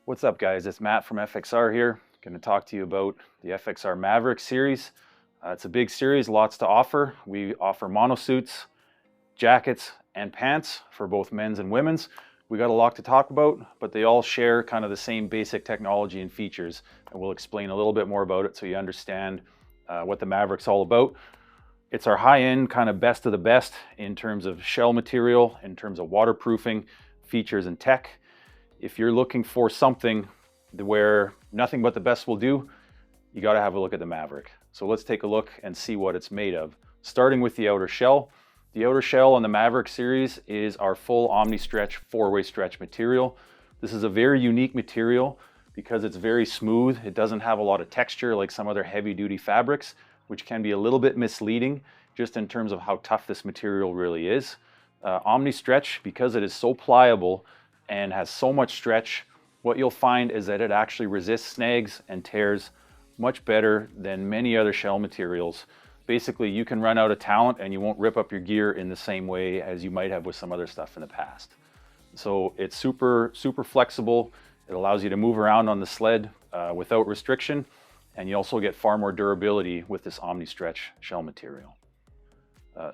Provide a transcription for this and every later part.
What's up, guys? It's Matt from FXR here. Going to talk to you about the FXR Maverick Series. It's a big series, lots to offer. We offer monosuits, jackets, and pants for both men's and women's. We got a lot to talk about, but they all share kind of the same basic technology and features. And we'll explain a little bit more about it so you understand what the Maverick's all about. It's our high-end, kind of best of the best in terms of shell material, in terms of waterproofing, features, and tech. If you're looking for something where nothing but the best will do, you got to have a look at the Maverick. So let's take a look and see what it's made of. Starting with the outer shell. The outer shell on the Maverick series is our full omni-stretch, four-way stretch material. This is a very unique material because it's very smooth. It doesn't have a lot of texture like some other heavy-duty fabrics, which can be a little bit misleading just in terms of how tough this material really is. Omni-stretch, because it is so pliable and has so much stretch, what you'll find is that it actually resists snags and tears much better than many other shell materials. Basically, you can run out of talent and you won't rip up your gear in the same way as you might have with some other stuff in the past. So it's super flexible. It allows you to move around on the sled without restriction, and you also get far more durability with this omni-stretch shell material.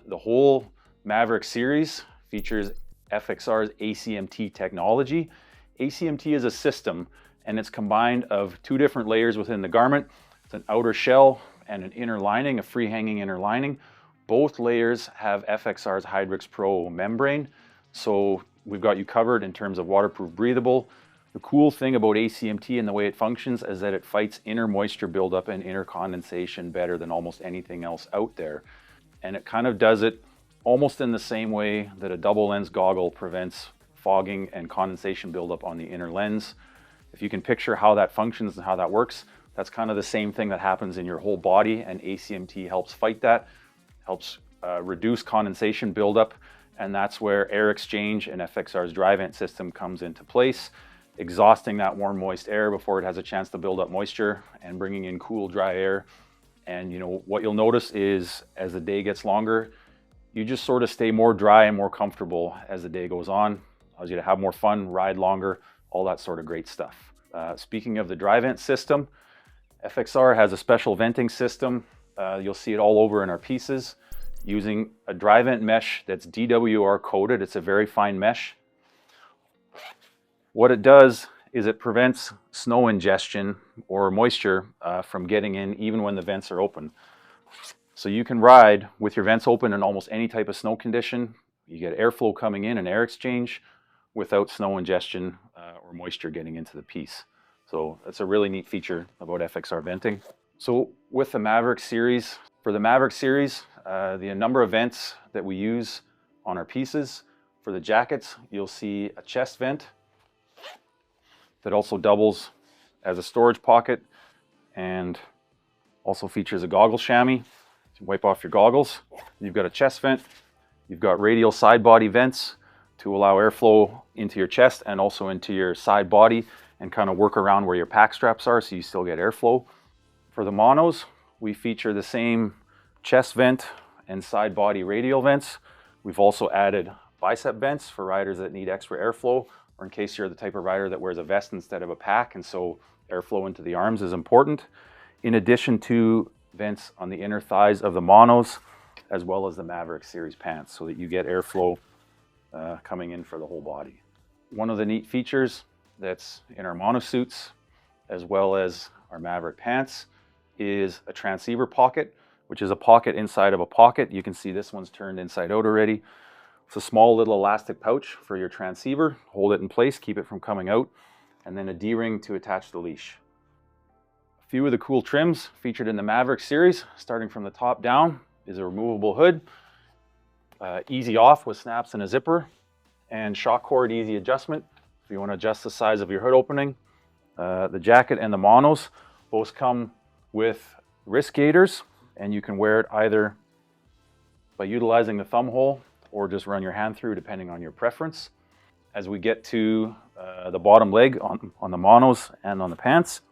The whole Maverick series features FXR's ACMT technology. ACMT is a system, and it's combined of two different layers within the garment. It's an outer shell and an inner lining, a free-hanging inner lining. Both layers have FXR's Hydrix Pro membrane, so we've got you covered in terms of waterproof, breathable. The cool thing about ACMT and the way it functions is that it fights inner moisture buildup and inner condensation better than almost anything else out there. And it kind of does it almost in the same way that a double lens goggle prevents fogging and condensation buildup on the inner lens. If you can picture how that functions and how that works, that's kind of the same thing that happens in your whole body, and ACMT helps fight that, helps reduce condensation buildup, and that's where air exchange and FXR's dry vent system comes into place, exhausting that warm, moist air before it has a chance to build up moisture and bringing in cool, dry air. And you know what you'll notice is as the day gets longer, you just sort of stay more dry and more comfortable as the day goes on. Allows you to have more fun, ride longer, all that sort of great stuff. Speaking of the dry vent system, FXR has a special venting system. You'll see it all over in our pieces using a dry vent mesh that's DWR coated. It's a very fine mesh. What it does is it prevents snow ingestion or moisture from getting in even when the vents are open. So you can ride with your vents open in almost any type of snow condition. You get airflow coming in and air exchange without snow ingestion or moisture getting into the piece. So that's a really neat feature about FXR venting. So with the Maverick series, for the Maverick series, the number of vents that we use on our pieces, for the jackets, you'll see a chest vent that also doubles as a storage pocket and also features a goggle chamois. You wipe off your goggles. You've got a chest vent. You've got radial side body vents to allow airflow into your chest and also into your side body and kind of work around where your pack straps are so you still get airflow. For the monos, we feature the same chest vent and side body radial vents. We've also added bicep vents for riders that need extra airflow, or in case you're the type of rider that wears a vest instead of a pack, and so airflow into the arms is important. In addition to vents on the inner thighs of the monos, as well as the Maverick series pants, so that you get airflow coming in for the whole body. One of the neat features that's in our monosuits, as well as our Maverick pants, is a transceiver pocket, which is a pocket inside of a pocket. You can see this one's turned inside out already. It's a small little elastic pouch for your transceiver. Hold it in place, keep it from coming out, and then a D-ring to attach the leash. A few of the cool trims featured in the Maverick series, starting from the top down, is a removable hood, easy off with snaps and a zipper, and shock cord easy adjustment if you want to adjust the size of your hood opening. The jacket and the monos both come with wrist gaiters, and you can wear it either by utilizing the thumb hole or just run your hand through depending on your preference. As we get to the bottom leg on the monos and on the pants,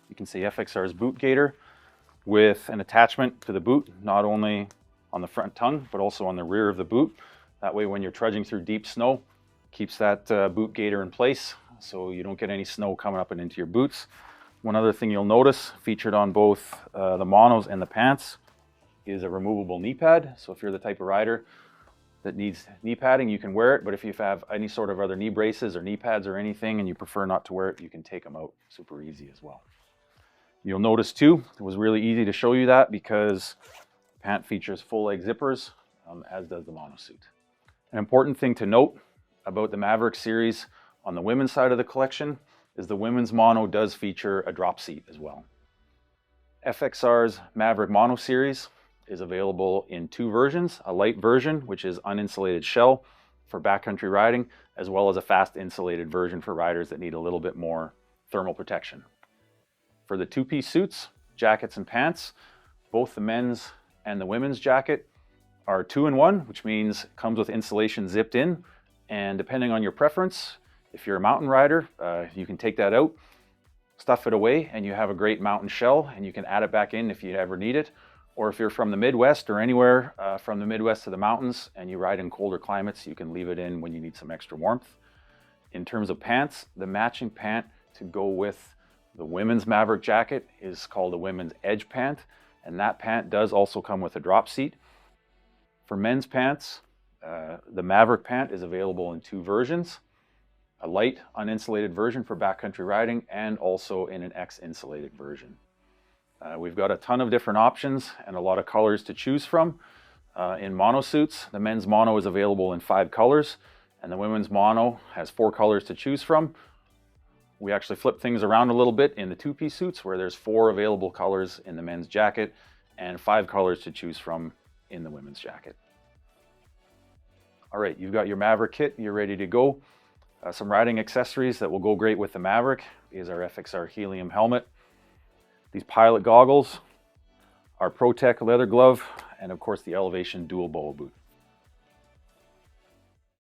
you can see FXR's boot gaiter with an attachment to the boot, not only on the front tongue, but also on the rear of the boot. That way when you're trudging through deep snow, Keeps that boot gaiter in place so you don't get any snow coming up and into your boots. One other thing you'll notice featured on both the monos and the pants is a removable knee pad. So if you're the type of rider that needs knee padding, you can wear it. But if you have any sort of other knee braces or knee pads or anything and you prefer not to wear it, you can take them out super easy as well. You'll notice too, it was really easy to show you that because the pant features full leg zippers, as does the monosuit. An important thing to note about the Maverick series on the women's side of the collection is the women's mono does feature a drop seat as well. FXR's Maverick Mono Series is available in two versions, a light version, which is uninsulated shell for backcountry riding, as well as a fast insulated version for riders that need a little bit more thermal protection. For the two-piece suits, jackets and pants, both the men's and the women's jacket are 2-in-1, which means it comes with insulation zipped in, and depending on your preference, if you're a mountain rider, you can take that out, stuff it away, and you have a great mountain shell, and you can add it back in if you ever need it. Or if you're from the Midwest or anywhere from the Midwest to the mountains and you ride in colder climates, you can leave it in when you need some extra warmth. In terms of pants, the matching pant to go with the women's Maverick jacket is called a women's edge pant, and that pant does also come with a drop seat. For men's pants, the Maverick pant is available in two versions, a light uninsulated version for backcountry riding and also in an X-insulated version. We've got a ton of different options and a lot of colors to choose from. In mono suits, the men's mono is available in 5 colors and the women's mono has 4 colors to choose from. We actually flip things around a little bit in the two-piece suits where there's 4 available colors in the men's jacket and 5 colors to choose from in the women's jacket. All right, you've got your Maverick kit, you're ready to go. Some riding accessories that will go great with the Maverick is our FXR Helium helmet, these pilot goggles, our ProTech leather glove, and of course the Elevation dual boa boot.